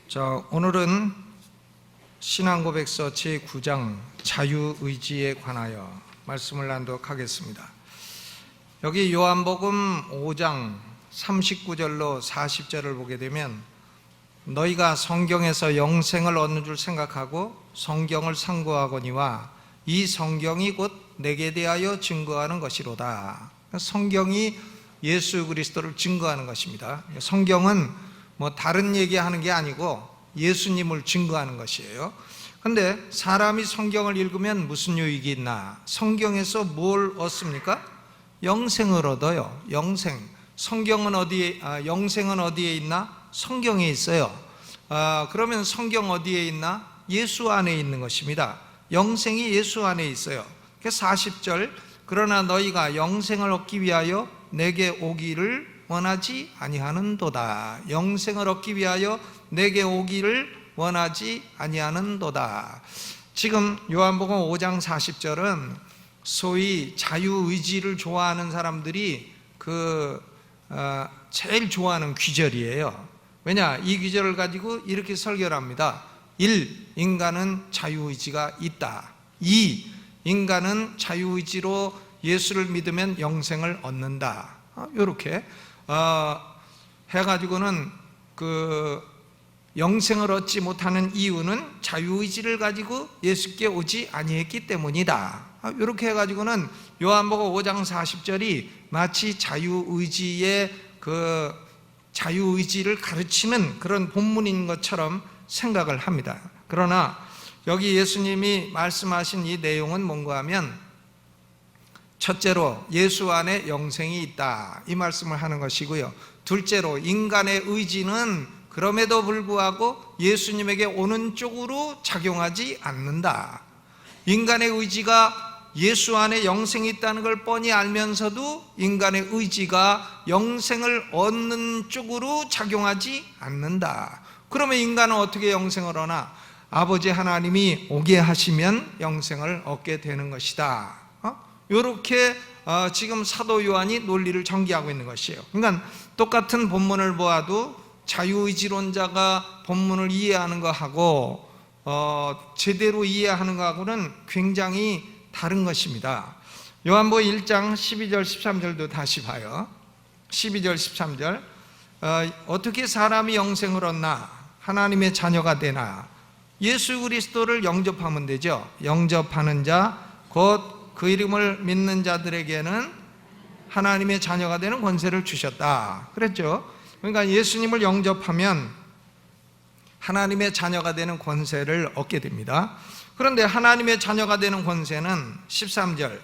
자, 오늘은 신앙고백서 제9장 자유의지에 관하여 말씀을 낭독하겠습니다. 여기 요한복음 5장 39절로 40절을 보게 되면 너희가 성경에서 영생을 얻는 줄 생각하고 성경을 상고하거니와 이 성경이 곧 내게 대하여 증거하는 것이로다. 성경이 예수 그리스도를 증거하는 것입니다. 성경은 뭐 다른 얘기하는 게 아니고 예수님을 증거하는 것이에요. 근데 사람이 성경을 읽으면 무슨 유익이 있나? 성경에서 뭘 얻습니까? 영생을 얻어요. 영생. 성경은 영생은 어디에 있나? 성경에 있어요. 그러면 성경 어디에 있나? 예수 안에 있는 것입니다. 영생이 예수 안에 있어요. 40절, 그러나 너희가 영생을 얻기 위하여 내게 오기를 원하지 아니하는도다. 영생을 얻기 위하여 내게 오기를 원하지 아니하는도다. 지금 요한복음 5장 40절은 소위 자유의지를 좋아하는 사람들이 제일 좋아하는 귀절이에요. 왜냐? 이 귀절을 가지고 이렇게 설교를 합니다. 1. 인간은 자유의지가 있다. 2. 인간은 자유의지로 예수를 믿으면 영생을 얻는다. 이렇게 해가지고는 영생을 얻지 못하는 이유는 자유의지를 가지고 예수께 오지 아니했기 때문이다. 이렇게 해가지고는 요한복음 5장 40절이 마치 자유의지를 가르치는 그런 본문인 것처럼 생각을 합니다. 그러나 여기 예수님이 말씀하신 이 내용은 뭔가 하면 첫째로 예수 안에 영생이 있다, 이 말씀을 하는 것이고요. 둘째로 인간의 의지는 그럼에도 불구하고 예수님에게 오는 쪽으로 작용하지 않는다. 인간의 의지가 예수 안에 영생이 있다는 걸 뻔히 알면서도 인간의 의지가 영생을 얻는 쪽으로 작용하지 않는다. 그러면 인간은 어떻게 영생을 얻나? 아버지 하나님이 오게 하시면 영생을 얻게 되는 것이다. 이렇게 지금 사도 요한이 논리를 전개하고 있는 것이에요. 그러니까 똑같은 본문을 보아도 자유의지론자가 본문을 이해하는 것하고 제대로 이해하는 것하고는 굉장히 다른 것입니다. 요한복음 1장 12절 13절도 다시 봐요. 12절 13절, 어떻게 사람이 영생을 얻나? 하나님의 자녀가 되나? 예수 그리스도를 영접하면 되죠. 영접하는 자 곧 그 이름을 믿는 자들에게는 하나님의 자녀가 되는 권세를 주셨다 그랬죠. 그러니까 예수님을 영접하면 하나님의 자녀가 되는 권세를 얻게 됩니다. 그런데 하나님의 자녀가 되는 권세는 13절,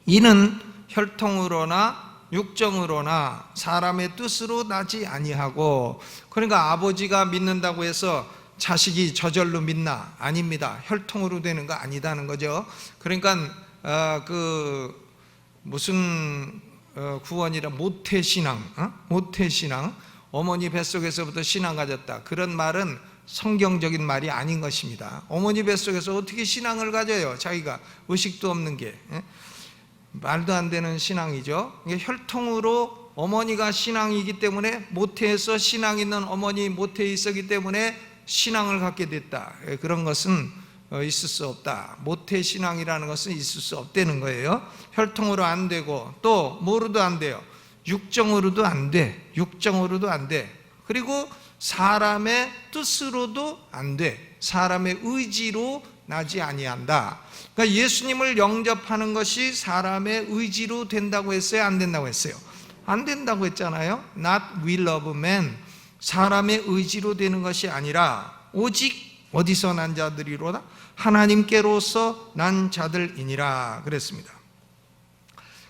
이는 혈통으로나 육정으로나 사람의 뜻으로 나지 아니하고, 그러니까 아버지가 믿는다고 해서 자식이 저절로 믿나? 아닙니다. 혈통으로 되는 거 아니다는 거죠. 그러니까 무슨 구원이라 모태신앙, 모태신앙, 어머니 뱃속에서부터 신앙 가졌다, 그런 말은 성경적인 말이 아닌 것입니다. 어머니 뱃속에서 어떻게 신앙을 가져요? 자기가 의식도 없는 게 말도 안 되는 신앙이죠. 혈통으로 어머니가 신앙이기 때문에, 모태에서 신앙 있는 어머니 모태에 있었기 때문에 신앙을 갖게 됐다. 그런 것은 있을 수 없다. 모태 신앙이라는 것은 있을 수 없다는 거예요. 혈통으로 안 되고 또 뭐로도 안 돼요? 육정으로도 안 돼. 육정으로도 안 돼. 그리고 사람의 뜻으로도 안 돼. 사람의 의지로 나지 아니한다. 그러니까 예수님을 영접하는 것이 사람의 의지로 된다고 했어요? 안 된다고 했어요? 안 된다고 했잖아요. Not will of man. 사람의 의지로 되는 것이 아니라 오직 어디서 난 자들이로다? 하나님께로서 난 자들이니라 그랬습니다.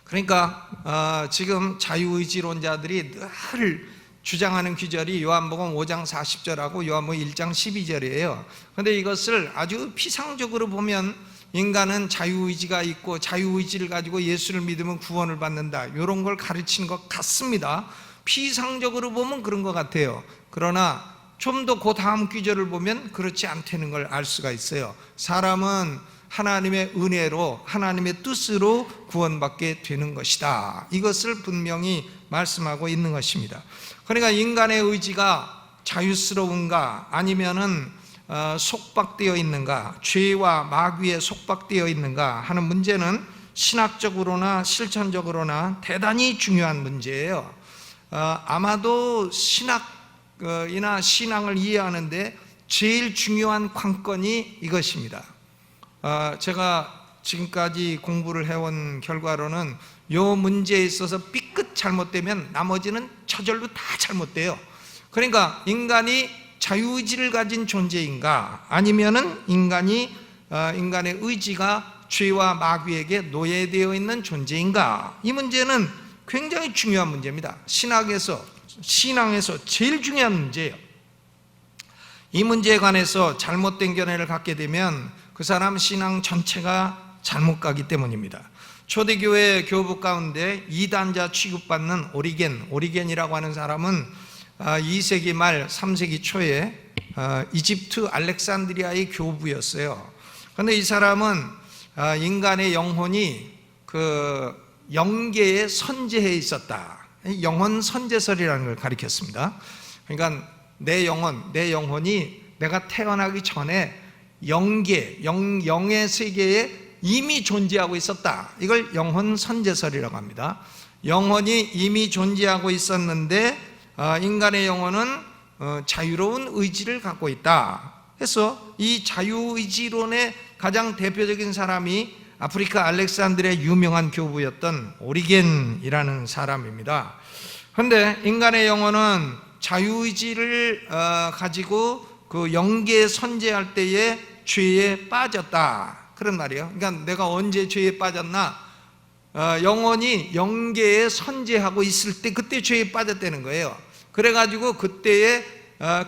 그러니까 지금 자유의지론자들이 늘 주장하는 귀절이 요한복음 5장 40절하고 요한복음 1장 12절이에요. 그런데 이것을 아주 피상적으로 보면 인간은 자유의지가 있고 자유의지를 가지고 예수를 믿으면 구원을 받는다, 이런 걸 가르치는 것 같습니다. 피상적으로 보면 그런 것 같아요. 그러나 좀 더 그 다음 귀절을 보면 그렇지 않다는 걸 알 수가 있어요. 사람은 하나님의 은혜로, 하나님의 뜻으로 구원받게 되는 것이다, 이것을 분명히 말씀하고 있는 것입니다. 그러니까 인간의 의지가 자유스러운가 아니면은 속박되어 있는가, 죄와 마귀에 속박되어 있는가 하는 문제는 신학적으로나 실천적으로나 대단히 중요한 문제예요. 아마도 신학이나 신앙을 이해하는데 제일 중요한 관건이 이것입니다. 제가 지금까지 공부를 해온 결과로는 이 문제에 있어서 삐끗 잘못되면 나머지는 저절로 다 잘못돼요. 그러니까 인간이 자유의지를 가진 존재인가 아니면은 인간의 의지가 죄와 마귀에게 노예되어 있는 존재인가, 이 문제는 굉장히 중요한 문제입니다. 신앙에서 제일 중요한 문제예요. 이 문제에 관해서 잘못된 견해를 갖게 되면 그 사람 신앙 전체가 잘못 가기 때문입니다. 초대교회 교부 가운데 이단자 취급받는 오리겐이라고 하는 사람은 2세기 말 3세기 초에 이집트 알렉산드리아의 교부였어요. 그런데 이 사람은 인간의 영혼이 그 영계에 선재해 있었다, 영혼 선재설이라는 걸 가리켰습니다. 그러니까 내 영혼이 내가 태어나기 전에 영의 세계에 이미 존재하고 있었다, 이걸 영혼 선재설이라고 합니다. 영혼이 이미 존재하고 있었는데 인간의 영혼은 자유로운 의지를 갖고 있다 해서 이 자유의지론의 가장 대표적인 사람이 아프리카 알렉산드리아 유명한 교부였던 오리겐이라는 사람입니다. 그런데 인간의 영혼은 자유의지를 가지고 그 영계에 선재할 때에 죄에 빠졌다, 그런 말이에요. 그러니까 내가 언제 죄에 빠졌나, 영혼이 영계에 선재하고 있을 때 그때 죄에 빠졌다는 거예요. 그래가지고 그때에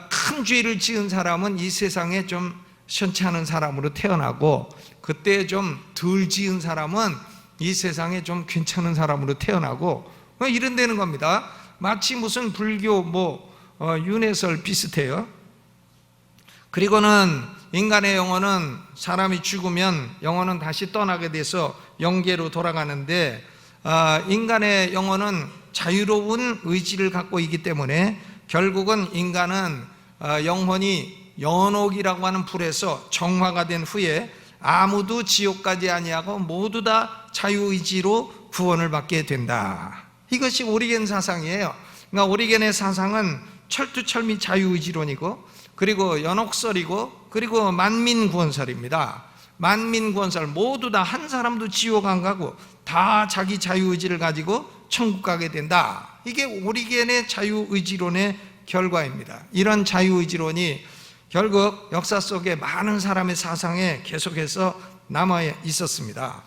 큰 죄를 지은 사람은 이 세상에 좀 시원치 않은 사람으로 태어나고, 그때 좀 덜 지은 사람은 이 세상에 좀 괜찮은 사람으로 태어나고, 이런 되는 겁니다. 마치 무슨 불교 윤회설 비슷해요. 그리고는 인간의 영혼은 사람이 죽으면 영혼은 다시 떠나게 돼서 영계로 돌아가는데, 인간의 영혼은 자유로운 의지를 갖고 있기 때문에 결국은 인간은 영혼이 연옥이라고 하는 불에서 정화가 된 후에 아무도 지옥 가지 아니하고 모두 다 자유의지로 구원을 받게 된다. 이것이 오리겐 사상이에요. 그러니까 오리겐의 사상은 철두철미 자유의지론이고, 그리고 연옥설이고, 그리고 만민구원설입니다. 만민구원설, 모두 다 한 사람도 지옥 안 가고 다 자기 자유의지를 가지고 천국 가게 된다. 이게 오리겐의 자유의지론의 결과입니다. 이런 자유의지론이 결국 역사 속에 많은 사람의 사상에 계속해서 남아 있었습니다.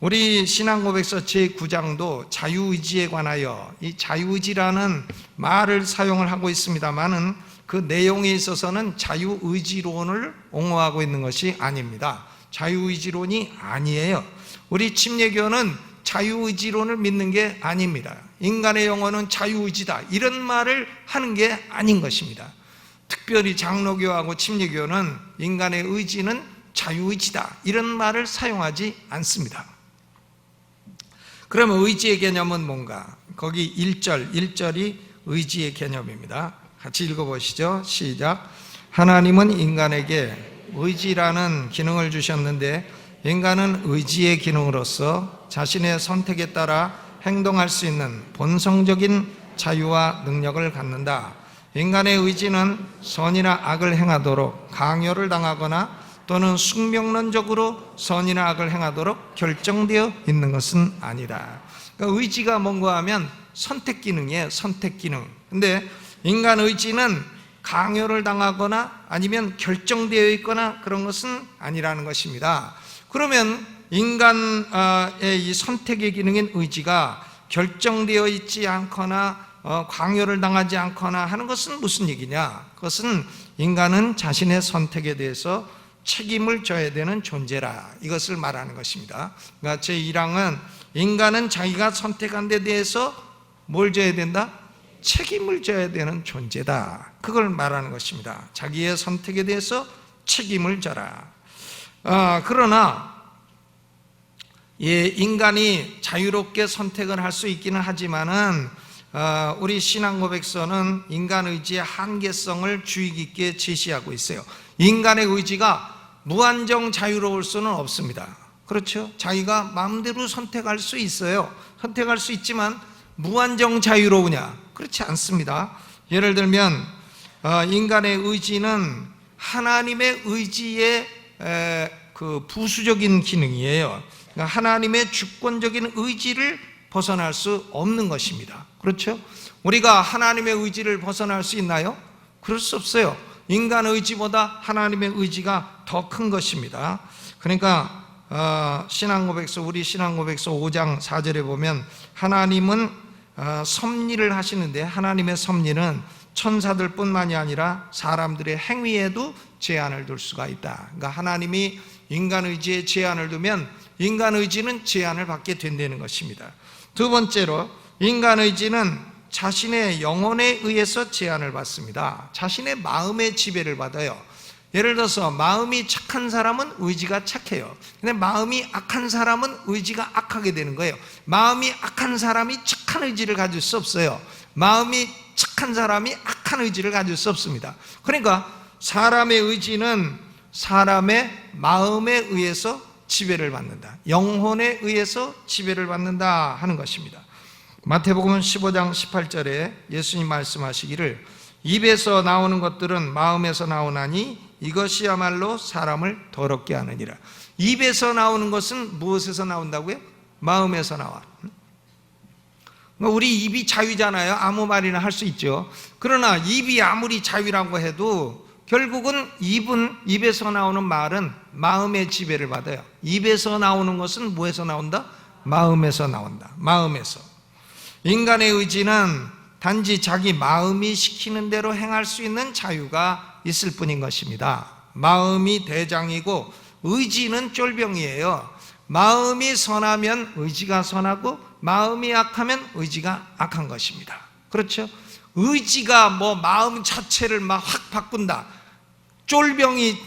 우리 신앙고백서 제9장도 자유의지에 관하여 이 자유의지라는 말을 사용을 하고 있습니다만은 그 내용에 있어서는 자유의지론을 옹호하고 있는 것이 아닙니다. 자유의지론이 아니에요. 우리 침례교는 자유의지론을 믿는 게 아닙니다. 인간의 영혼은 자유의지다, 이런 말을 하는 게 아닌 것입니다. 특별히 장로교하고 침례교는 인간의 의지는 자유의지다, 이런 말을 사용하지 않습니다. 그러면 의지의 개념은 뭔가? 거기 1절이 의지의 개념입니다. 같이 읽어보시죠. 시작. 하나님은 인간에게 의지라는 기능을 주셨는데 인간은 의지의 기능으로서 자신의 선택에 따라 행동할 수 있는 본성적인 자유와 능력을 갖는다. 인간의 의지는 선이나 악을 행하도록 강요를 당하거나 또는 숙명론적으로 선이나 악을 행하도록 결정되어 있는 것은 아니다. 그러니까 의지가 뭔가 하면 선택 기능이에요. 선택 기능. 근데 인간 의지는 강요를 당하거나 아니면 결정되어 있거나 그런 것은 아니라는 것입니다. 그러면 인간의 이 선택의 기능인 의지가 결정되어 있지 않거나 강요를 당하지 않거나 하는 것은 무슨 얘기냐? 그것은 인간은 자신의 선택에 대해서 책임을 져야 되는 존재라, 이것을 말하는 것입니다. 그러니까 제1항은 인간은 자기가 선택한 데 대해서 뭘 져야 된다? 책임을 져야 되는 존재다, 그걸 말하는 것입니다. 자기의 선택에 대해서 책임을 져라. 그러나 인간이 자유롭게 선택을 할 수 있기는 하지만은 우리 신앙고백서는 인간 의지의 한계성을 주의 깊게 제시하고 있어요. 인간의 의지가 무한정 자유로울 수는 없습니다. 그렇죠? 자기가 마음대로 선택할 수 있어요. 선택할 수 있지만 무한정 자유로우냐? 그렇지 않습니다. 예를 들면 인간의 의지는 하나님의 의지의 그 부수적인 기능이에요. 그러니까 하나님의 주권적인 의지를 벗어날 수 없는 것입니다. 그렇죠? 우리가 하나님의 의지를 벗어날 수 있나요? 그럴 수 없어요. 인간의 의지보다 하나님의 의지가 더 큰 것입니다. 그러니까 신앙고백서, 우리 신앙고백서 5장 4절에 보면 하나님은 섭리를 하시는데 하나님의 섭리는 천사들 뿐만이 아니라 사람들의 행위에도 제한을 둘 수가 있다. 그러니까 하나님이 인간 의지에 제한을 두면 인간 의지는 제한을 받게 된다는 것입니다. 두 번째로 인간 의지는 자신의 영혼에 의해서 제한을 받습니다. 자신의 마음의 지배를 받아요. 예를 들어서 마음이 착한 사람은 의지가 착해요. 근데 마음이 악한 사람은 의지가 악하게 되는 거예요. 마음이 악한 사람이 착한 의지를 가질 수 없어요. 마음이 착한 사람이 악한 의지를 가질 수 없습니다. 그러니까 사람의 의지는 사람의 마음에 의해서 지배를 받는다. 영혼에 의해서 지배를 받는다 하는 것입니다. 마태복음 15장 18절에 예수님 말씀하시기를 입에서 나오는 것들은 마음에서 나오나니 이것이야말로 사람을 더럽게 하느니라. 입에서 나오는 것은 무엇에서 나온다고요? 마음에서 나와. 우리 입이 자유잖아요. 아무 말이나 할 수 있죠. 그러나 입이 아무리 자유라고 해도 결국은 입에서 나오는 말은 마음의 지배를 받아요. 입에서 나오는 것은 뭐에서 나온다? 마음에서 나온다. 마음에서. 인간의 의지는 단지 자기 마음이 시키는 대로 행할 수 있는 자유가 있을 뿐인 것입니다. 마음이 대장이고 의지는 쫄병이에요. 마음이 선하면 의지가 선하고 마음이 악하면 의지가 악한 것입니다. 그렇죠? 의지가 마음 자체를 막 확 바꾼다. 쫄병이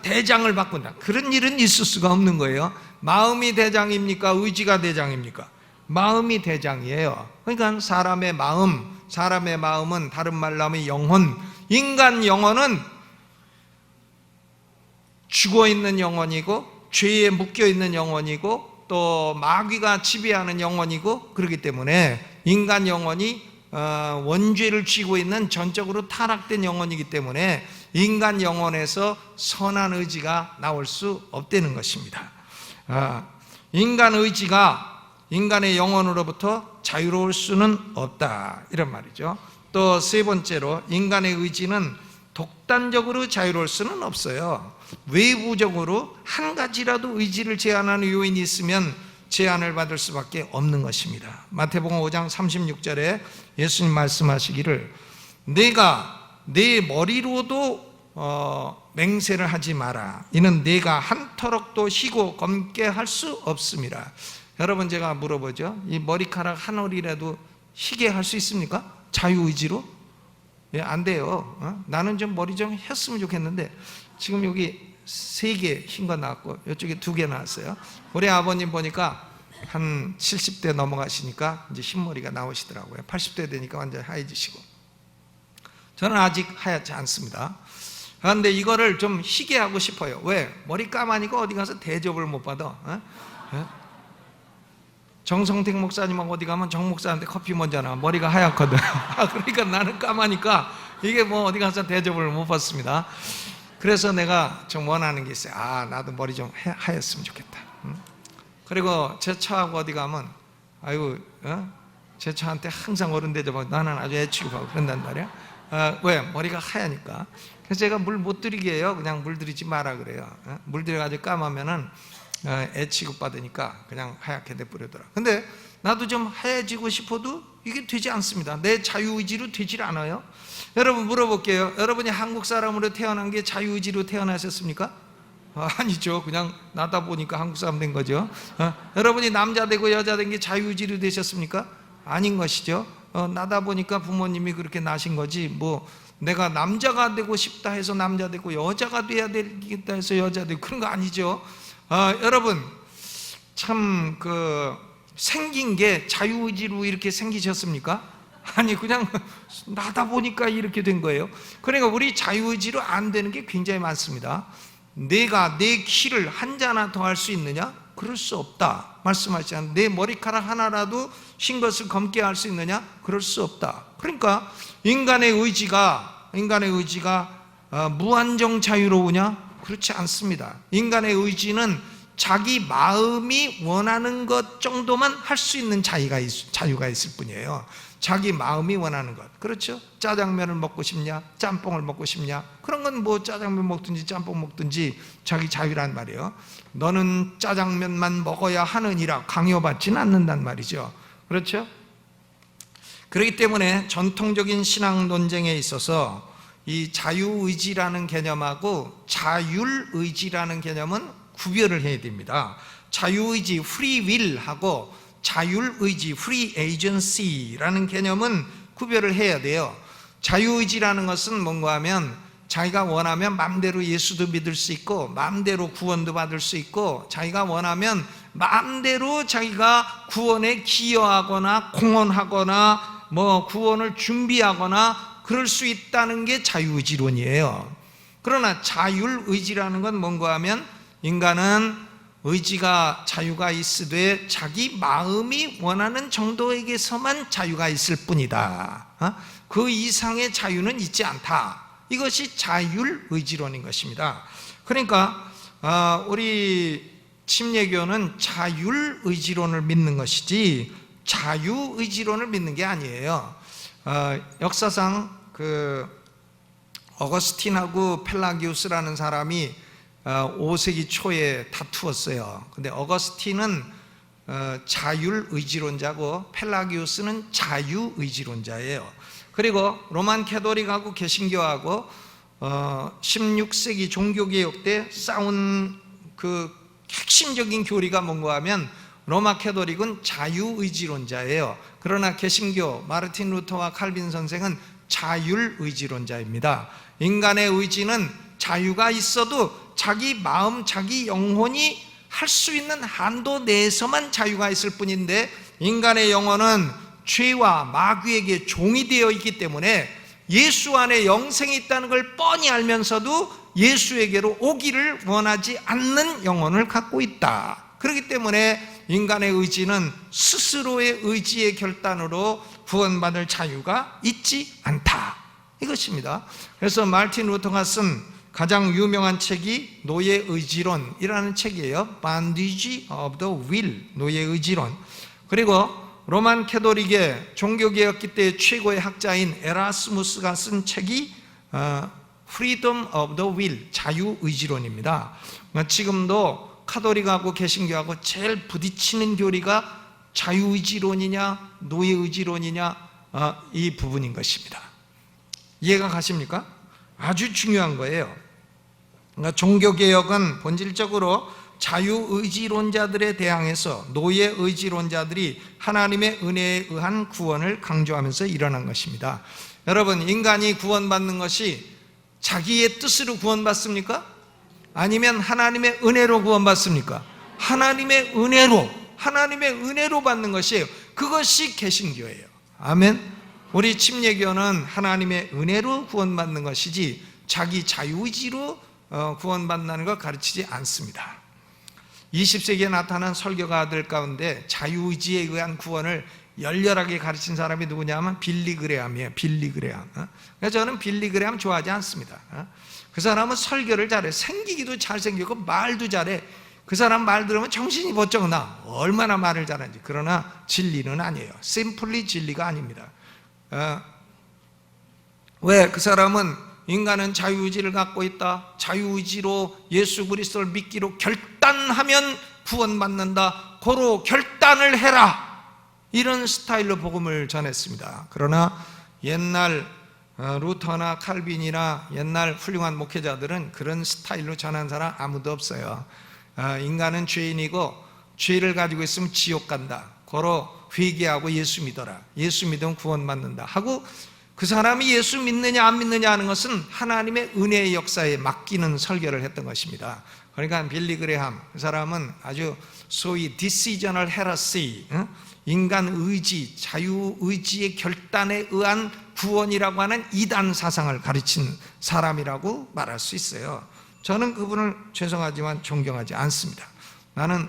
대장을 바꾼다. 그런 일은 있을 수가 없는 거예요. 마음이 대장입니까? 의지가 대장입니까? 마음이 대장이에요. 그러니까 사람의 마음은 다른 말로 하면 영혼, 인간 영혼은 죽어있는 영혼이고 죄에 묶여있는 영혼이고 또 마귀가 지배하는 영혼이고 그렇기 때문에 인간 영혼이 원죄를 쥐고 있는 전적으로 타락된 영혼이기 때문에 인간 영혼에서 선한 의지가 나올 수 없다는 것입니다. 인간 의지가 인간의 영혼으로부터 자유로울 수는 없다 이런 말이죠. 또 세 번째로 인간의 의지는 독단적으로 자유로울 수는 없어요. 외부적으로 한 가지라도 의지를 제한하는 요인이 있으면 제한을 받을 수밖에 없는 것입니다. 마태복음 5장 36절에 예수님 말씀하시기를 내가 내 머리로도 맹세를 하지 마라. 이는 내가 한 터럭도 희고 검게 할 수 없음이라. 여러분 제가 물어보죠. 이 머리카락 한 올이라도 희게 할 수 있습니까? 자유의지로? 예, 안 돼요. 나는 좀 머리 좀 했으면 좋겠는데 지금 여기 3개 흰 거 나왔고 이쪽에 2개 나왔어요. 우리 아버님 보니까 한 70대 넘어가시니까 이제 흰머리가 나오시더라고요. 80대 되니까 완전 하얘지시고. 저는 아직 하얗지 않습니다. 그런데 이거를 좀 희게 하고 싶어요. 왜? 머리 까마니까 어디 가서 대접을 못 받아. 정성택 목사님하고 어디 가면 정 목사한테 커피 먼저 나. 머리가 하얗거든. 그러니까 나는 까마니까 이게 어디 가서 대접을 못 받습니다. 그래서 내가 좀 원하는 게 있어요. 나도 머리 좀 하였으면 좋겠다. 그리고 제 차하고 어디 가면 제 차한테 항상 어른 대접하고 나는 아주 애 취급하고 그런단 말이야. 왜? 머리가 하얘니까. 그래서 제가 물 못 들이게 해요. 그냥 물 들이지 마라 그래요. 물 들여가지고 까마면은 애 취급 받으니까 그냥 하얗게 내버려둬라. 근데 나도 좀 하얘지고 싶어도 이게 되지 않습니다. 내 자유의지로 되질 않아요. 여러분 물어볼게요. 여러분이 한국 사람으로 태어난 게 자유의지로 태어나셨습니까? 아니죠. 그냥 나다 보니까 한국 사람 된 거죠. 여러분이 남자 되고 여자 된 게 자유의지로 되셨습니까? 아닌 것이죠. 나다 보니까 부모님이 그렇게 나신 거지 내가 남자가 되고 싶다 해서 남자 되고 여자가 돼야 되겠다 해서 여자 되고 그런 거 아니죠. 여러분 참 생긴 게 자유의지로 이렇게 생기셨습니까? 아니 그냥 나다 보니까 이렇게 된 거예요. 그러니까 우리 자유의지로 안 되는 게 굉장히 많습니다. 내가 내 키를 한 자나 더 할 수 있느냐? 그럴 수 없다 말씀하시잖아요. 내 머리카락 하나라도 흰 것을 검게 할 수 있느냐? 그럴 수 없다. 그러니까 인간의 의지가 무한정 자유로우냐? 그렇지 않습니다. 인간의 의지는 자기 마음이 원하는 것 정도만 할 수 있는 자유가 있을 뿐이에요. 자기 마음이 원하는 것. 그렇죠? 짜장면을 먹고 싶냐? 짬뽕을 먹고 싶냐? 그런 건 뭐 짜장면 먹든지 짬뽕 먹든지 자기 자유란 말이에요. 너는 짜장면만 먹어야 하느니라 강요받지는 않는단 말이죠. 그렇죠? 그렇기 때문에 전통적인 신앙 논쟁에 있어서 이 자유의지라는 개념하고 자율의지라는 개념은 구별을 해야 됩니다. 자유의지, free will하고 자율의지, free agency라는 개념은 구별을 해야 돼요. 자유의지라는 것은 뭔가 하면 자기가 원하면 마음대로 예수도 믿을 수 있고 마음대로 구원도 받을 수 있고 자기가 원하면 마음대로 자기가 구원에 기여하거나 공헌하거나 뭐 구원을 준비하거나 그럴 수 있다는 게 자유의지론이에요. 그러나 자율의지라는 건 뭔가 하면 인간은 의지가 자유가 있으되 자기 마음이 원하는 정도에게서만 자유가 있을 뿐이다. 그 이상의 자유는 있지 않다. 이것이 자율의지론인 것입니다. 그러니까 우리 침례교는 자율의지론을 믿는 것이지 자유의지론을 믿는 게 아니에요. 역사상 어거스틴하고 펠라기우스라는 사람이 5세기 초에 다투었어요. 근데 어거스틴은 자율의지론자고 펠라기우스는 자유의지론자예요. 그리고 로만 캐토릭하고 개신교하고 16세기 종교개혁 때 싸운 그 핵심적인 교리가 뭔가 하면 로마 캐토릭은 자유의지론자예요. 그러나 개신교 마르틴 루터와 칼빈 선생은 자율의지론자입니다. 인간의 의지는 자유가 있어도 자기 마음, 자기 영혼이 할 수 있는 한도 내에서만 자유가 있을 뿐인데 인간의 영혼은 죄와 마귀에게 종이 되어 있기 때문에 예수 안에 영생이 있다는 걸 뻔히 알면서도 예수에게로 오기를 원하지 않는 영혼을 갖고 있다. 그렇기 때문에 인간의 의지는 스스로의 의지의 결단으로 구원받을 자유가 있지 않다. 이것입니다. 그래서 마르틴 루터가 쓴 가장 유명한 책이 노예의지론이라는 책이에요. Bondage of the Will, 노예의지론. 그리고 로만 캐토릭의 종교개혁기 때 최고의 학자인 에라스무스가 쓴 책이 Freedom of the Will, 자유의지론입니다. 지금도 카톨릭하고 개신교하고 제일 부딪히는 교리가 자유의지론이냐 노예의지론이냐 이 부분인 것입니다. 이해가 가십니까? 아주 중요한 거예요. 그러니까 종교개혁은 본질적으로 자유의지론자들에 대항해서 노예의지론자들이 하나님의 은혜에 의한 구원을 강조하면서 일어난 것입니다. 여러분, 인간이 구원받는 것이 자기의 뜻으로 구원받습니까? 아니면 하나님의 은혜로 구원받습니까? 하나님의 은혜로 받는 것이에요. 그것이 개신교예요. 아멘. 우리 침례교는 하나님의 은혜로 구원받는 것이지 자기 자유의지로 구원받는 걸 가르치지 않습니다. 20세기에 나타난 설교가들 가운데 자유의지에 의한 구원을 열렬하게 가르친 사람이 누구냐면 빌리 그레함이에요. 빌리 그레함. 그래서 저는 빌리 그레함 좋아하지 않습니다. 그 사람은 설교를 잘해. 생기기도 잘생기고 말도 잘해. 그 사람 말 들으면 정신이 번쩍 나. 얼마나 말을 잘하는지. 그러나 진리는 아니에요. 심플리 진리가 아닙니다. 왜? 그 사람은 인간은 자유의지를 갖고 있다. 자유의지로 예수 그리스도를 믿기로 결단하면 구원받는다. 고로 결단을 해라. 이런 스타일로 복음을 전했습니다. 그러나 옛날 루터나 칼빈이나 옛날 훌륭한 목회자들은 그런 스타일로 전한 사람 아무도 없어요. 인간은 죄인이고 죄를 가지고 있으면 지옥 간다. 고로 회개하고 예수 믿어라. 예수 믿으면 구원받는다 하고 그 사람이 예수 믿느냐 안 믿느냐 하는 것은 하나님의 은혜의 역사에 맡기는 설교를 했던 것입니다. 그러니까 빌리 그레함 그 사람은 아주 소위 decisional heresy, 인간 의지, 자유의지의 결단에 의한 구원이라고 하는 이단 사상을 가르친 사람이라고 말할 수 있어요. 저는 그분을 죄송하지만 존경하지 않습니다. 나는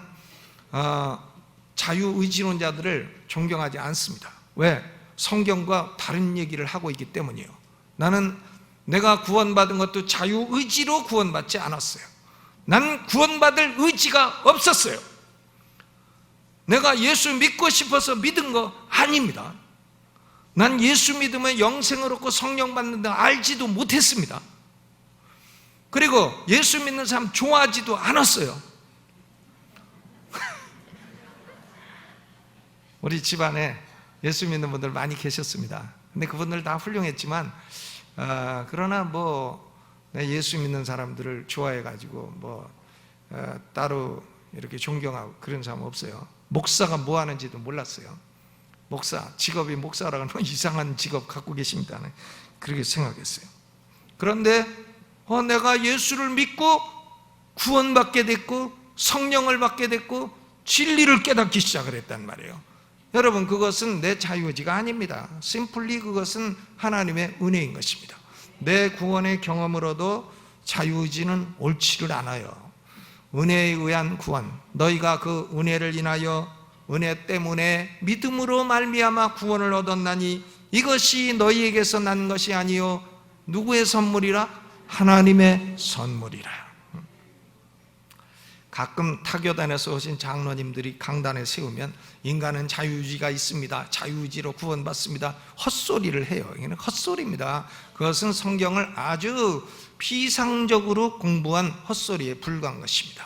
자유의지론자들을 존경하지 않습니다. 왜? 성경과 다른 얘기를 하고 있기 때문이에요. 나는 내가 구원받은 것도 자유의지로 구원받지 않았어요. 난 구원받을 의지가 없었어요. 내가 예수 믿고 싶어서 믿은 거 아닙니다. 난 예수 믿으면 영생을 얻고 성령 받는다 알지도 못했습니다. 그리고 예수 믿는 사람 좋아하지도 않았어요. 우리 집안에 예수 믿는 분들 많이 계셨습니다. 근데 그분들 다 훌륭했지만 그러나 예수 믿는 사람들을 좋아해가지고 따로 이렇게 존경하고 그런 사람 없어요. 목사가 뭐 하는지도 몰랐어요. 직업이 목사라고 하는 이상한 직업 갖고 계십니다. 그렇게 생각했어요. 그런데 내가 예수를 믿고 구원받게 됐고 성령을 받게 됐고 진리를 깨닫기 시작을 했단 말이에요. 여러분, 그것은 내 자유의지가 아닙니다. 심플리 그것은 하나님의 은혜인 것입니다. 내 구원의 경험으로도 자유의지는 옳지를 않아요. 은혜에 의한 구원, 너희가 그 은혜를 인하여 은혜 때문에 믿음으로 말미암아 구원을 얻었나니 이것이 너희에게서 난 것이 아니요 누구의 선물이라? 하나님의 선물이라. 가끔 타교단에서 오신 장로님들이 강단에 세우면 인간은 자유의지가 있습니다, 자유의지로 구원받습니다, 헛소리를 해요. 이거는 헛소리입니다. 그것은 성경을 아주 피상적으로 공부한 헛소리에 불과한 것입니다.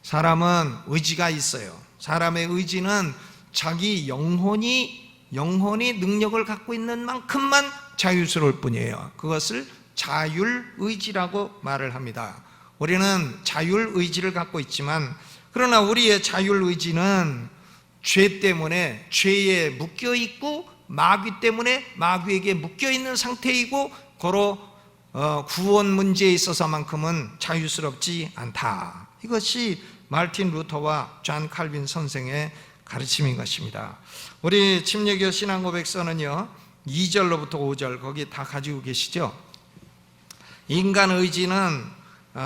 사람은 의지가 있어요. 사람의 의지는 자기 영혼이 능력을 갖고 있는 만큼만 자유스러울 뿐이에요. 그것을 자율의지라고 말을 합니다. 우리는 자율의지를 갖고 있지만, 그러나 우리의 자율의지는 죄 때문에 죄에 묶여있고 마귀 때문에 마귀에게 묶여있는 상태이고 고로 구원 문제에 있어서만큼은 자유스럽지 않다. 이것이 마르틴 루터와 존 칼빈 선생의 가르침인 것입니다. 우리 침례교 신앙고백서는요 2절로부터 5절 거기 다 가지고 계시죠. 인간 의지는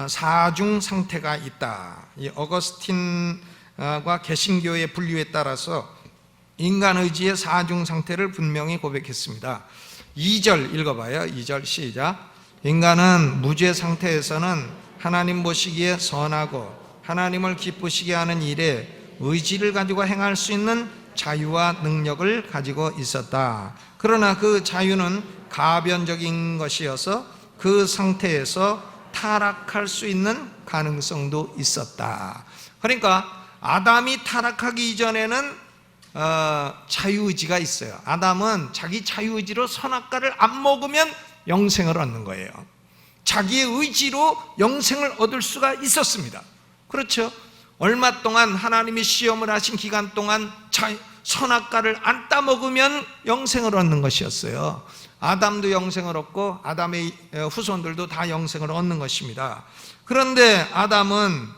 사중 상태가 있다. 이 어거스틴과 개신교의 분류에 따라서 인간 의지의 사중 상태를 분명히 고백했습니다. 2절 읽어봐요. 2절 시작. 인간은 무죄 상태에서는 하나님 보시기에 선하고 하나님을 기쁘시게 하는 일에 의지를 가지고 행할 수 있는 자유와 능력을 가지고 있었다. 그러나 그 자유는 가변적인 것이어서 그 상태에서 타락할 수 있는 가능성도 있었다. 그러니까 아담이 타락하기 이전에는 자유의지가 있어요. 아담은 자기 자유의지로 선악과를 안 먹으면 영생을 얻는 거예요. 자기의 의지로 영생을 얻을 수가 있었습니다. 그렇죠? 얼마 동안 하나님이 시험을 하신 기간 동안 선악과를 안 따먹으면 영생을 얻는 것이었어요. 아담도 영생을 얻고 아담의 후손들도 다 영생을 얻는 것입니다. 그런데 아담은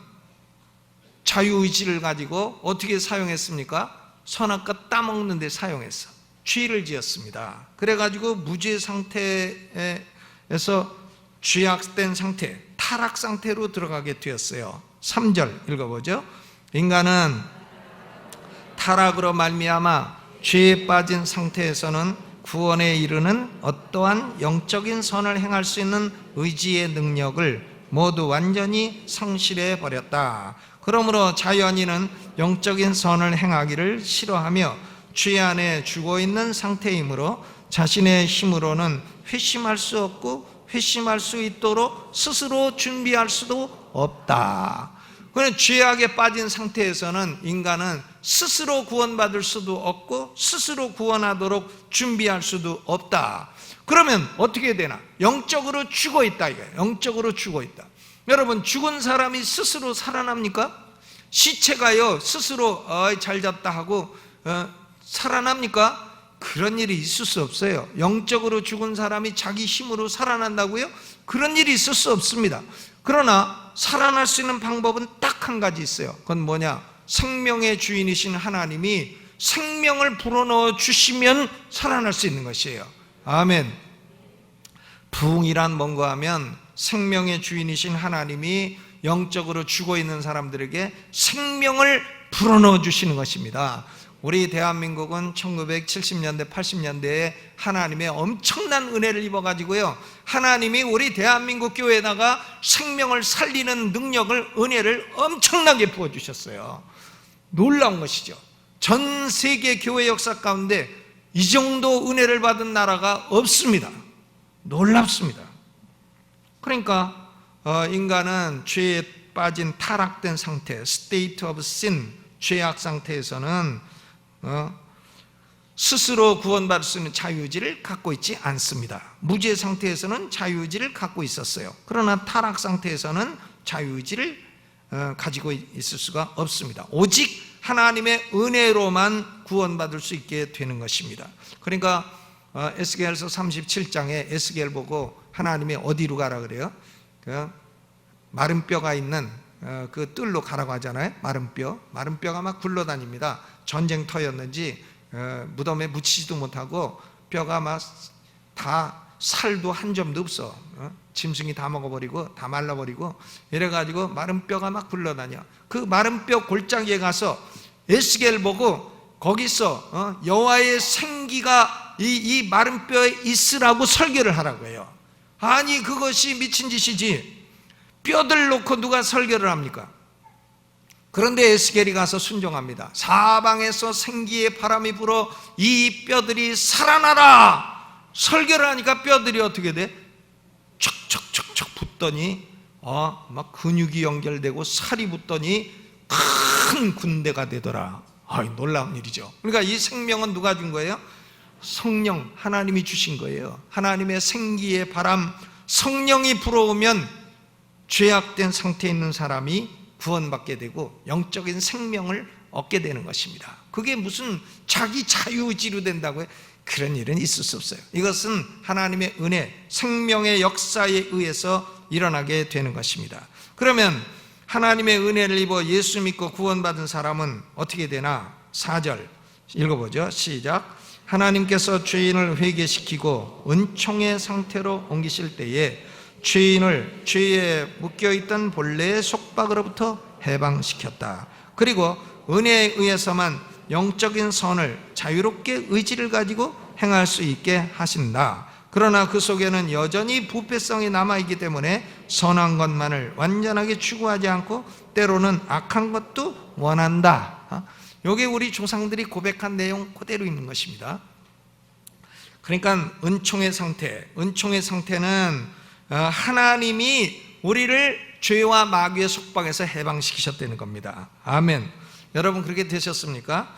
자유의지를 가지고 어떻게 사용했습니까? 선악과 따먹는 데 사용했어. 죄를 지었습니다. 그래가지고 무죄 상태에서 죄악된 상태, 타락 상태로 들어가게 되었어요. 3절 읽어보죠. 인간은 타락으로 말미암아 죄에 빠진 상태에서는 구원에 이르는 어떠한 영적인 선을 행할 수 있는 의지의 능력을 모두 완전히 상실해 버렸다. 그러므로 자연인은 영적인 선을 행하기를 싫어하며 죄 안에 죽어있는 상태이므로 자신의 힘으로는 회심할 수 없고 회심할 수 있도록 스스로 준비할 수도 없다. 그러나 죄악에 빠진 상태에서는 인간은 스스로 구원받을 수도 없고 스스로 구원하도록 준비할 수도 없다. 그러면 어떻게 되나? 영적으로 죽어 있다 이거예요. 영적으로 죽어 있다. 여러분, 죽은 사람이 스스로 살아납니까? 시체가요 스스로 잘 잤다 하고 살아납니까? 그런 일이 있을 수 없어요. 영적으로 죽은 사람이 자기 힘으로 살아난다고요? 그런 일이 있을 수 없습니다. 그러나 살아날 수 있는 방법은 딱 한 가지 있어요. 그건 뭐냐? 생명의 주인이신 하나님이 생명을 불어넣어 주시면 살아날 수 있는 것이에요. 아멘. 부흥이란 뭔가 하면 생명의 주인이신 하나님이 영적으로 죽어 있는 사람들에게 생명을 불어넣어 주시는 것입니다. 우리 대한민국은 1970년대 80년대에 하나님의 엄청난 은혜를 입어가지고요, 하나님이 우리 대한민국 교회에다가 생명을 살리는 능력을, 은혜를 엄청나게 부어주셨어요. 놀라운 것이죠. 전 세계 교회 역사 가운데 이 정도 은혜를 받은 나라가 없습니다. 놀랍습니다. 그러니까 인간은 죄에 빠진 타락된 상태, state of sin, 죄악 상태에서는 스스로 구원받을 수 있는 자유의지를 갖고 있지 않습니다. 무죄 상태에서는 자유의지를 갖고 있었어요. 그러나 타락 상태에서는 자유의지를 가지고 있을 수가 없습니다. 오직 하나님의 은혜로만 구원받을 수 있게 되는 것입니다. 그러니까 에스겔서 37장에 에스겔 보고 하나님이 어디로 가라 그래요? 그 마른 뼈가 있는 그 뜰로 가라고 하잖아요. 마른 뼈가 막 굴러다닙니다. 전쟁터였는지 무덤에 묻히지도 못하고 뼈가 막 다 살도 한 점도 없어. 짐승이 다 먹어버리고 다 말라버리고 이래가지고 마른 뼈가 막 굴러다녀. 그 마른 뼈 골짜기에 가서 에스겔 보고 거기서 여호와의 생기가 이 마른 뼈에 있으라고 설교를 하라고 해요. 아니 그것이 미친 짓이지. 뼈들 놓고 누가 설교를 합니까? 그런데 에스겔이 가서 순종합니다. 사방에서 생기의 바람이 불어 이 뼈들이 살아나라. 설교를 하니까 뼈들이 어떻게 돼? 척척척척 붙더니 막 근육이 연결되고 살이 붙더니 큰 군대가 되더라. 놀라운 일이죠. 그러니까 이 생명은 누가 준 거예요? 성령, 하나님이 주신 거예요. 하나님의 생기의 바람, 성령이 불어오면 죄악된 상태에 있는 사람이 구원받게 되고 영적인 생명을 얻게 되는 것입니다. 그게 무슨 자기 자유의지로 된다고요? 그런 일은 있을 수 없어요. 이것은 하나님의 은혜, 생명의 역사에 의해서 일어나게 되는 것입니다. 그러면 하나님의 은혜를 입어 예수 믿고 구원받은 사람은 어떻게 되나? 4절 읽어보죠. 시작. 하나님께서 죄인을 회개시키고 은총의 상태로 옮기실 때에 죄인을 죄에 묶여있던 본래의 속박으로부터 해방시켰다. 그리고 은혜에 의해서만 영적인 선을 자유롭게 의지를 가지고 행할 수 있게 하신다. 그러나 그 속에는 여전히 부패성이 남아있기 때문에 선한 것만을 완전하게 추구하지 않고 때로는 악한 것도 원한다. 이게 우리 조상들이 고백한 내용 그대로 있는 것입니다. 그러니까 은총의 상태는 하나님이 우리를 죄와 마귀의 속박에서 해방시키셨다는 겁니다. 아멘. 여러분 그렇게 되셨습니까?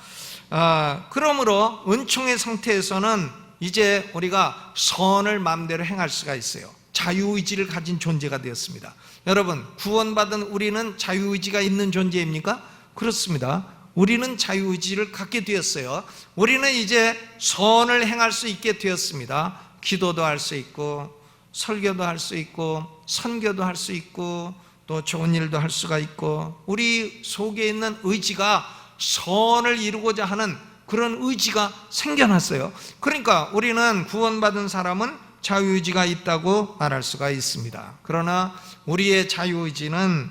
그러므로 은총의 상태에서는 이제 우리가 선을 마음대로 행할 수가 있어요. 자유의지를 가진 존재가 되었습니다. 여러분 구원받은 우리는 자유의지가 있는 존재입니까? 그렇습니다. 우리는 자유의지를 갖게 되었어요. 우리는 이제 선을 행할 수 있게 되었습니다. 기도도 할 수 있고 설교도 할 수 있고 선교도 할 수 있고 또 좋은 일도 할 수가 있고 우리 속에 있는 의지가 선을 이루고자 하는 그런 의지가 생겨났어요. 그러니까 우리는 구원받은 사람은 자유의지가 있다고 말할 수가 있습니다. 그러나 우리의 자유의지는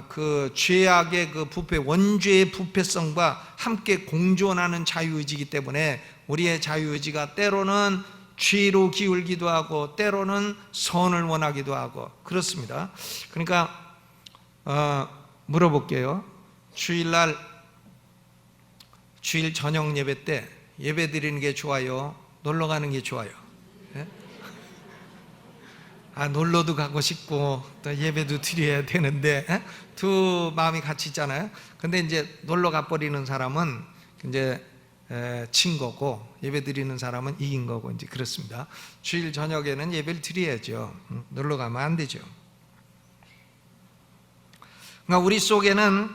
그 죄악의 그 부패, 원죄의 부패성과 함께 공존하는 자유의지이기 때문에 우리의 자유의지가 때로는 죄로 기울기도 하고 때로는 선을 원하기도 하고 그렇습니다. 그러니까 물어볼게요. 주일 저녁 예배 때 예배 드리는 게 좋아요? 놀러 가는 게 좋아요? 네? 놀러도 가고 싶고 또 예배도 드려야 되는데 두 마음이 같이 있잖아요. 근데 이제 놀러 가버리는 사람은 이제 진 거고 예배 드리는 사람은 이긴 거고 이제 그렇습니다. 주일 저녁에는 예배를 드려야죠. 놀러 가면 안 되죠. 그러니까 우리 속에는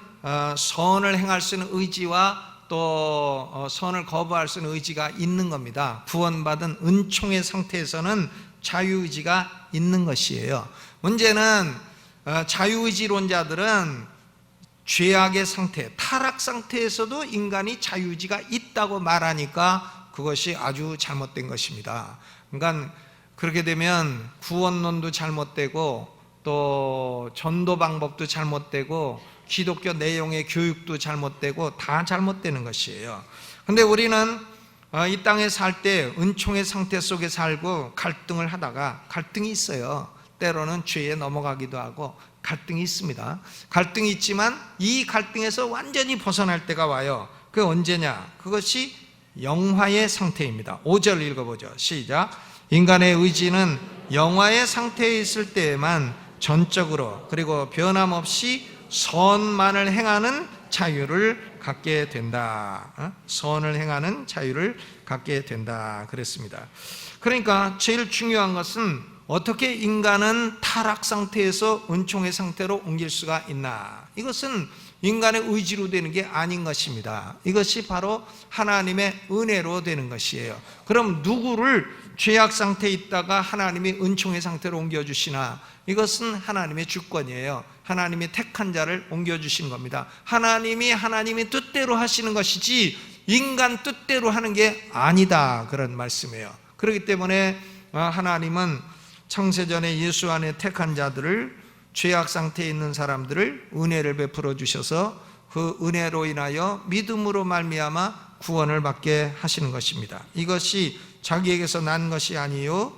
선을 행할 수 있는 의지와 또 선을 거부할 수 있는 의지가 있는 겁니다. 구원받은 은총의 상태에서는 자유의지가 있는 것이에요. 문제는 자유의지론자들은 죄악의 상태, 타락 상태에서도 인간이 자유의지가 있다고 말하니까 그것이 아주 잘못된 것입니다. 그러니까 그렇게 되면 구원론도 잘못되고 또 전도 방법도 잘못되고 기독교 내용의 교육도 잘못되고 다 잘못되는 것이에요. 근데 우리는 이 땅에 살 때 은총의 상태 속에 살고 갈등을 하다가, 갈등이 있어요. 때로는 죄에 넘어가기도 하고 갈등이 있습니다. 갈등이 있지만 이 갈등에서 완전히 벗어날 때가 와요. 그게 언제냐? 그것이 영화의 상태입니다. 5절 읽어보죠. 시작. 인간의 의지는 영화의 상태에 있을 때에만 전적으로 그리고 변함없이 선만을 행하는 자유를 갖게 된다. 선을 행하는 자유를 갖게 된다 그랬습니다. 그러니까 제일 중요한 것은 어떻게 인간은 타락 상태에서 은총의 상태로 옮길 수가 있나? 이것은 인간의 의지로 되는 게 아닌 것입니다. 이것이 바로 하나님의 은혜로 되는 것이에요. 그럼 누구를 죄악 상태에 있다가 하나님이 은총의 상태로 옮겨주시나? 이것은 하나님의 주권이에요. 하나님이 택한 자를 옮겨주신 겁니다. 하나님이 뜻대로 하시는 것이지 인간 뜻대로 하는 게 아니다, 그런 말씀이에요. 그렇기 때문에 하나님은 창세전에 예수 안에 택한 자들을, 죄악 상태에 있는 사람들을 은혜를 베풀어 주셔서 그 은혜로 인하여 믿음으로 말미암아 구원을 받게 하시는 것입니다. 이것이 자기에게서 난 것이 아니요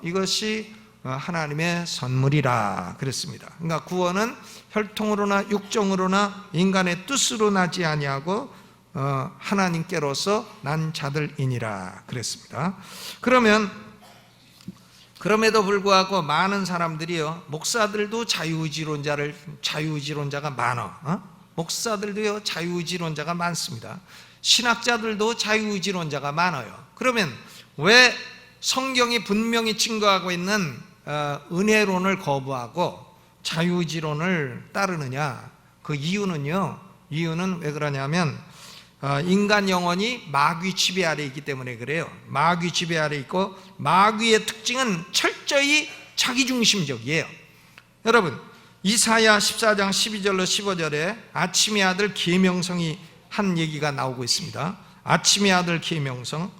이것이 하나님의 선물이라 그랬습니다. 그러니까 구원은 혈통으로나 육정으로나 인간의 뜻으로 나지 아니하고 하나님께로서 난 자들이니라 그랬습니다. 그럼에도 불구하고 많은 사람들이요, 목사들도 자유의지론자가 많아. 목사들도요, 자유의지론자가 많습니다. 신학자들도 자유의지론자가 많아요. 그러면 왜 성경이 분명히 증거하고 있는 은혜론을 거부하고 자유의지론을 따르느냐? 그 이유는 왜 그러냐면 인간 영혼이 마귀 지배 아래 있기 때문에 그래요. 마귀 지배 아래 있고 마귀의 특징은 철저히 자기중심적이에요. 여러분, 이사야 14장 12절로 15절에 아침의 아들 계명성이 한 얘기가 나오고 있습니다. 아침의 아들 계명성,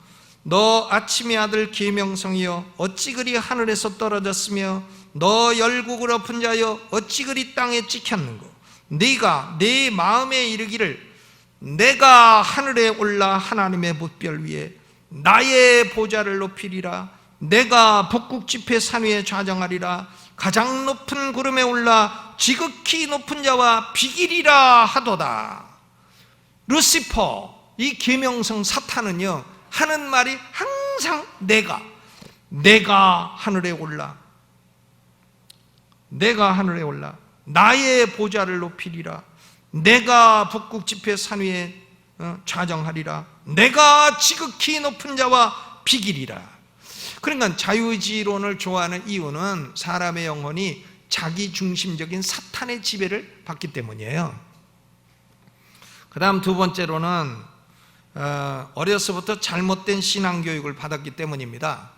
너 아침의 아들 계명성이여 어찌 그리 하늘에서 떨어졌으며 너 열국을 엎은 자여 어찌 그리 땅에 찍혔는고, 네가 내 마음에 이르기를 내가 하늘에 올라 하나님의 뭇별 위에 나의 보좌를 높이리라. 내가 북극 지폐 산 위에 좌정하리라. 가장 높은 구름에 올라 지극히 높은 자와 비기리라 하도다. 루시퍼, 이 계명성 사탄은요, 하는 말이 항상 내가 하늘에 올라, 내가 하늘에 올라 나의 보좌를 높이리라. 내가 북극 지폐 산 위에 좌정하리라. 내가 지극히 높은 자와 비기리라. 그러니까 자유의지론을 좋아하는 이유는 사람의 영혼이 자기중심적인 사탄의 지배를 받기 때문이에요. 그 다음 두 번째로는 어려서부터 잘못된 신앙교육을 받았기 때문입니다.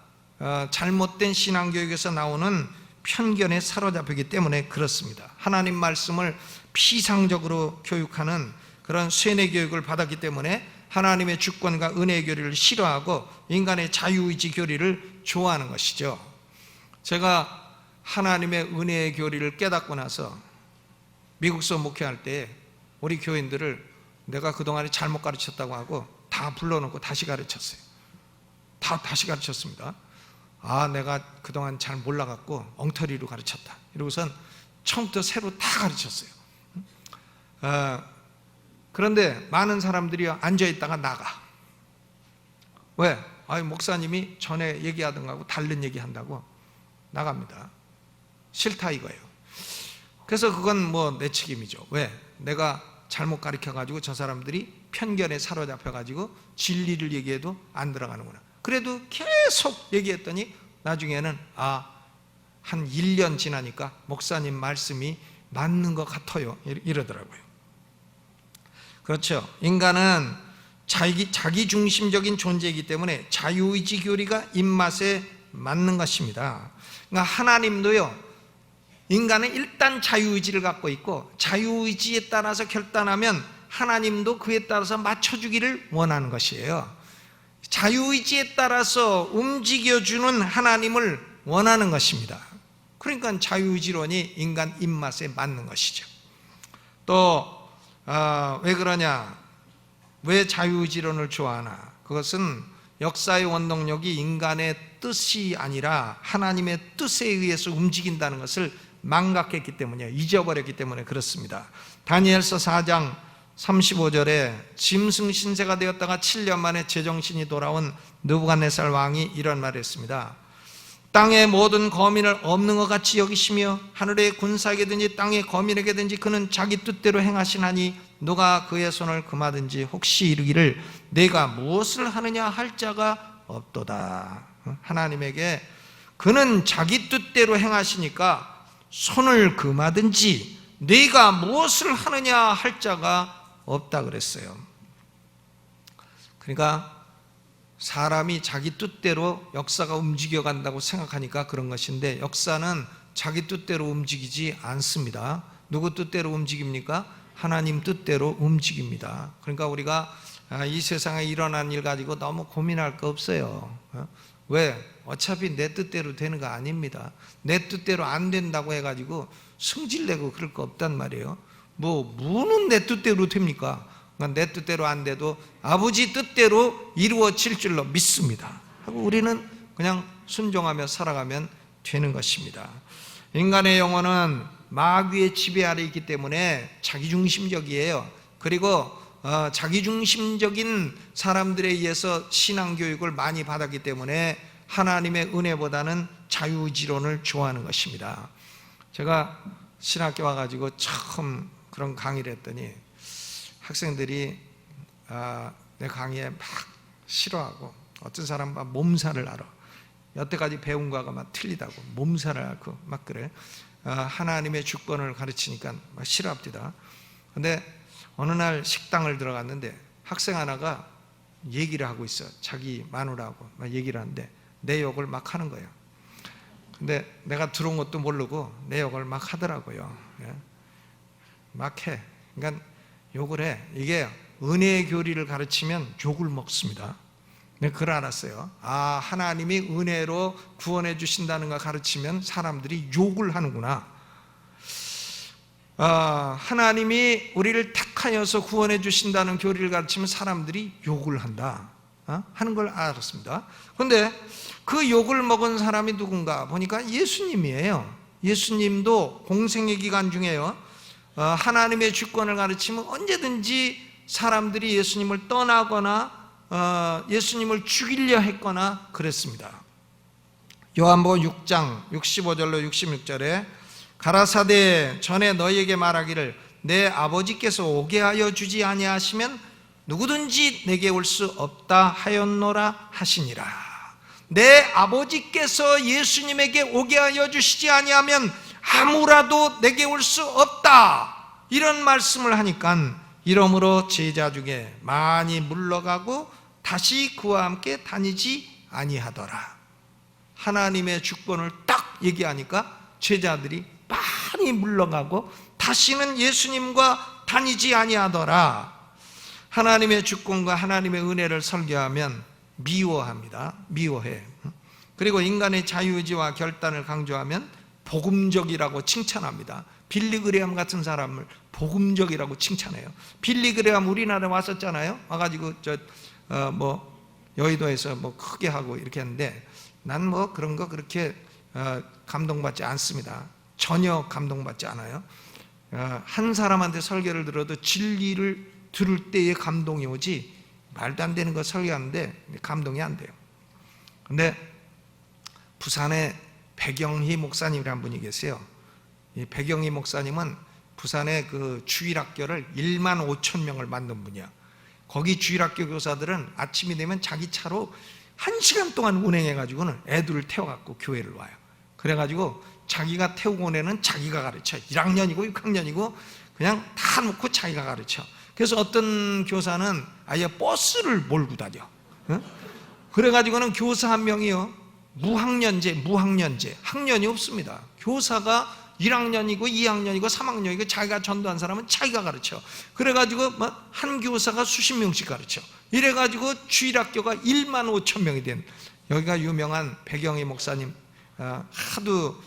잘못된 신앙교육에서 나오는 편견에 사로잡히기 때문에 그렇습니다. 하나님 말씀을 피상적으로 교육하는 그런 쇠뇌 교육을 받았기 때문에 하나님의 주권과 은혜의 교리를 싫어하고 인간의 자유의지 교리를 좋아하는 것이죠. 제가 하나님의 은혜의 교리를 깨닫고 나서 미국서 목회할 때 우리 교인들을 내가 그동안에 잘못 가르쳤다고 하고 다 불러놓고 다시 가르쳤어요. 다시 가르쳤습니다. 내가 그동안 잘 몰라갖고 엉터리로 가르쳤다. 이러고선 처음부터 새로 다 가르쳤어요. 그런데 많은 사람들이 앉아있다가 나가. 왜? 목사님이 전에 얘기하던 거하고 다른 얘기한다고 나갑니다. 싫다 이거예요. 그래서 그건 내 책임이죠. 왜? 내가 잘못 가르쳐가지고 저 사람들이 편견에 사로잡혀가지고 진리를 얘기해도 안 들어가는구나. 그래도 계속 얘기했더니 나중에는 한 1년 지나니까 목사님 말씀이 맞는 것 같아요 이러더라고요. 그렇죠. 인간은 자기중심적인 존재이기 때문에 자유의지 교리가 입맛에 맞는 것입니다. 그러니까 하나님도요, 인간은 일단 자유의지를 갖고 있고 자유의지에 따라서 결단하면 하나님도 그에 따라서 맞춰주기를 원하는 것이에요. 자유의지에 따라서 움직여주는 하나님을 원하는 것입니다. 그러니까 자유의지론이 인간 입맛에 맞는 것이죠. 또 왜 그러냐? 왜 자유의지론을 좋아하나? 그것은 역사의 원동력이 인간의 뜻이 아니라 하나님의 뜻에 의해서 움직인다는 것을 망각했기 때문이에요. 잊어버렸기 때문에 그렇습니다. 다니엘서 4장 35절에 짐승 신세가 되었다가 7년 만에 제정신이 돌아온 느부갓네살 왕이 이런 말을 했습니다. 땅의 모든 거민을 없는 것 같이 여기시며 하늘의 군사에게든지 땅의 거민에게든지 그는 자기 뜻대로 행하시나니 누가 그의 손을 금하든지 혹시 이르기를 내가 무엇을 하느냐 할 자가 없도다. 하나님에게 그는 자기 뜻대로 행하시니까 손을 금하든지 네가 무엇을 하느냐 할 자가 없다 그랬어요. 그러니까 사람이 자기 뜻대로 역사가 움직여간다고 생각하니까 그런 것인데 역사는 자기 뜻대로 움직이지 않습니다. 누구 뜻대로 움직입니까? 하나님 뜻대로 움직입니다. 그러니까 우리가 이 세상에 일어난 일 가지고 너무 고민할 거 없어요. 왜? 어차피 내 뜻대로 되는 거 아닙니다. 내 뜻대로 안 된다고 해가지고 승질내고 그럴 거 없단 말이에요. 뭐는 내 뜻대로 됩니까? 내 뜻대로 안 돼도 아버지 뜻대로 이루어질 줄로 믿습니다 하고 우리는 그냥 순종하며 살아가면 되는 것입니다. 인간의 영혼은 마귀의 지배 아래 있기 때문에 자기중심적이에요. 그리고 자기중심적인 사람들에 의해서 신앙교육을 많이 받았기 때문에 하나님의 은혜보다는 자유의지론을 좋아하는 것입니다. 제가 신학교 와가지고 처음 그런 강의를 했더니 학생들이 내 강의에 막 싫어하고 어떤 사람은 몸살을 앓아. 여태까지 배운 거가 막 틀리다고 몸살을 앓고 막 그래. 하나님의 주권을 가르치니까 막 싫어합니다. 근데 어느 날 식당을 들어갔는데 학생 하나가 얘기를 하고 있어. 자기 마누라하고 막 얘기를 하는데 내 욕을 막 하는 거예요. 근데 내가 들어온 것도 모르고 내 욕을 막 하더라고요. 막 해. 그러니까 욕을 해. 이게 은혜의 교리를 가르치면 욕을 먹습니다. 내가 그걸 알았어요. 하나님이 은혜로 구원해 주신다는 걸 가르치면 사람들이 욕을 하는구나. 하나님이 우리를 택하여서 구원해 주신다는 교리를 가르치면 사람들이 욕을 한다 하는 걸 알았습니다. 그런데 그 욕을 먹은 사람이 누군가 보니까 예수님이에요. 예수님도 공생의 기간 중에요, 하나님의 주권을 가르치면 언제든지 사람들이 예수님을 떠나거나 예수님을 죽이려 했거나 그랬습니다. 요한복음 6장 65절로 66절에 가라사대 전에 너희에게 말하기를 내 아버지께서 오게 하여 주지 아니하시면 누구든지 내게 올 수 없다 하였노라 하시니라. 내 아버지께서 예수님에게 오게 하여 주시지 아니하면 아무라도 내게 올 수 없다 이런 말씀을 하니까 이러므로 제자 중에 많이 물러가고 다시 그와 함께 다니지 아니하더라. 하나님의 주권을 딱 얘기하니까 제자들이 많이 물러가고 다시는 예수님과 다니지 아니하더라. 하나님의 주권과 하나님의 은혜를 설교하면 미워합니다. 미워해. 그리고 인간의 자유의지와 결단을 강조하면 복음적이라고 칭찬합니다. 빌리 그레함 같은 사람을 복음적이라고 칭찬해요. 빌리 그레함 우리나라에 왔었잖아요. 와가지고 여의도에서 크게 하고 이렇게 했는데 난 그런 거 그렇게 감동받지 않습니다. 전혀 감동받지 않아요. 한 사람한테 설교를 들어도 진리를 들을 때에 감동이 오지 말도 안 되는 거 설교하는데 감동이 안 돼요. 근데 부산에 백영희 목사님이라는 분이 계세요. 이 백영희 목사님은 부산의 그 주일학교를 1만 5천 명을 만든 분이야. 거기 주일학교 교사들은 아침이 되면 자기 차로 1시간 동안 운행해가지고는 애들을 태워갖고 교회를 와요. 그래가지고 자기가 태우고 온 애는 자기가 가르쳐. 1학년이고 6학년이고 그냥 다 놓고 자기가 가르쳐. 그래서 어떤 교사는 아예 버스를 몰고 다녀. 그래가지고는 교사 한 명이요, 무학년제, 학년이 없습니다. 교사가 1학년이고 2학년이고 3학년이고 자기가 전도한 사람은 자기가 가르쳐. 그래가지고 한 교사가 수십 명씩 가르쳐. 이래가지고 주일학교가 1만 5천 명이 된, 여기가 유명한 백영희 목사님, 하도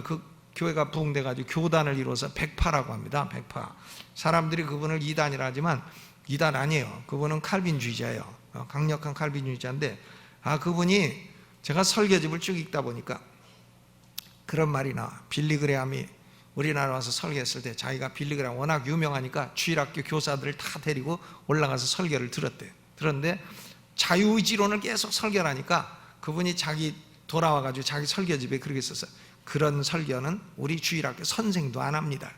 그 교회가 부흥돼가지고 교단을 이루어서 백파라고 합니다. 백파. 사람들이 그분을 이단이라 하지만 이단 아니에요. 그분은 칼빈주의자예요. 강력한 칼빈주의자인데, 그분이, 제가 설교집을 쭉 읽다 보니까 그런 말이 나와. 빌리 그레함이 우리나라 와서 설교했을 때 자기가 빌리 그레함 워낙 유명하니까 주일학교 교사들을 다 데리고 올라가서 설교를 들었대. 그런데 자유의지론을 계속 설교를 하니까 그분이 자기 돌아와가지고 자기 설교집에 그렇게 썼어요. 그런 설교는 우리 주일학교 선생도 안 합니다.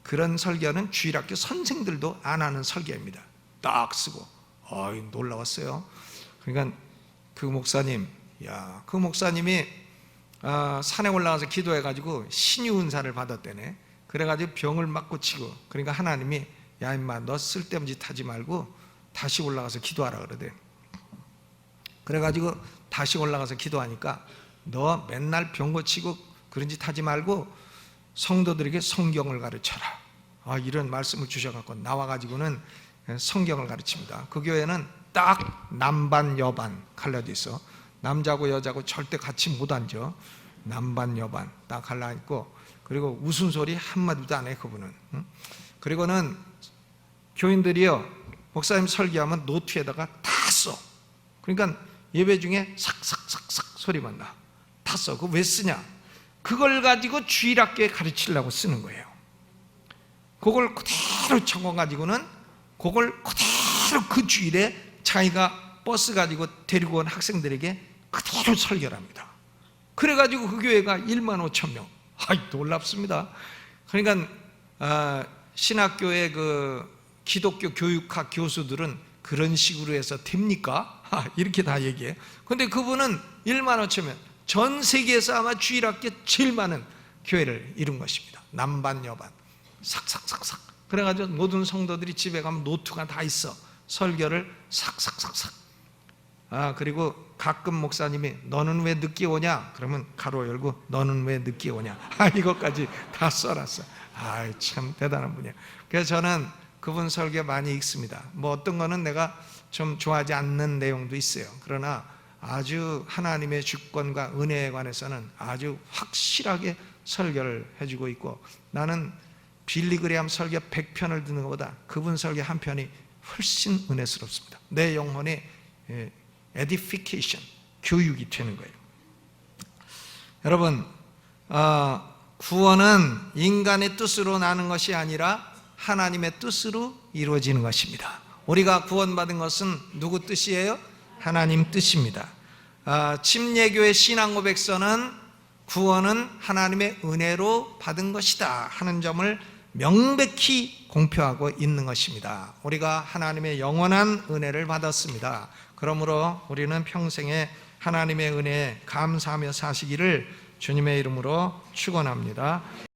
그런 설교는 주일학교 선생들도 안 하는 설교입니다. 딱 쓰고. 놀라웠어요. 그러니까 그 목사님이 산에 올라가서 기도해가지고 신유은사를 받았대네. 그래가지고 병을 막 고치고, 그러니까 하나님이, 야 임마 너 쓸데없는 짓 하지 말고 다시 올라가서 기도하라 그러대. 그래가지고 다시 올라가서 기도하니까, 너 맨날 병 고치고 그런 짓 하지 말고 성도들에게 성경을 가르쳐라. 이런 말씀을 주셔갖고 나와가지고는 성경을 가르칩니다. 그 교회는 딱 남반 여반 갈라져 있어. 남자고 여자고 절대 같이 못 앉아. 남반 여반 딱 갈라있고, 그리고 웃음소리 한마디도 안 해 그분은. 그리고는 교인들이요, 목사님 설교하면 노트에다가 다 써. 그러니까 예배 중에 삭삭삭삭 소리만 나. 다 써. 그거 왜 쓰냐? 그걸 가지고 주일학교에 가르치려고 쓰는 거예요. 그걸 그대로 적어가지고는 그걸 그대로 그 주일에 자기가 버스 가지고 데리고 온 학생들에게 그대로 설교를 합니다. 그래가지고 그 교회가 1만 5천 명. 놀랍습니다. 그러니까 신학교의 그 기독교 교육학 교수들은 그런 식으로 해서 됩니까? 이렇게 다 얘기해. 근데 그분은 1만 5천 명, 전 세계에서 아마 주일학교 제일 많은 교회를 이룬 것입니다. 남반 여반 삭삭삭삭. 그래가지고 모든 성도들이 집에 가면 노트가 다 있어. 설교를 삭삭삭삭. 그리고 가끔 목사님이 너는 왜 늦게 오냐? 그러면 가로 열고 너는 왜 늦게 오냐? 이것까지 다 써놨어. 참 대단한 분이야. 그래서 저는 그분 설교 많이 읽습니다. 어떤 거는 내가 좀 좋아하지 않는 내용도 있어요. 그러나 아주 하나님의 주권과 은혜에 관해서는 아주 확실하게 설교를 해주고 있고, 나는 빌리 그레함 설교 100편을 듣는 것보다 그분 설교 한 편이 훨씬 은혜스럽습니다. 내 영혼의 edification, 교육이 되는 거예요. 여러분, 구원은 인간의 뜻으로 나는 것이 아니라 하나님의 뜻으로 이루어지는 것입니다. 우리가 구원받은 것은 누구 뜻이에요? 하나님 뜻입니다. 침례교회 신앙고백서는 구원은 하나님의 은혜로 받은 것이다 하는 점을 명백히 공표하고 있는 것입니다. 우리가 하나님의 영원한 은혜를 받았습니다. 그러므로 우리는 평생에 하나님의 은혜에 감사하며 사시기를 주님의 이름으로 축원합니다.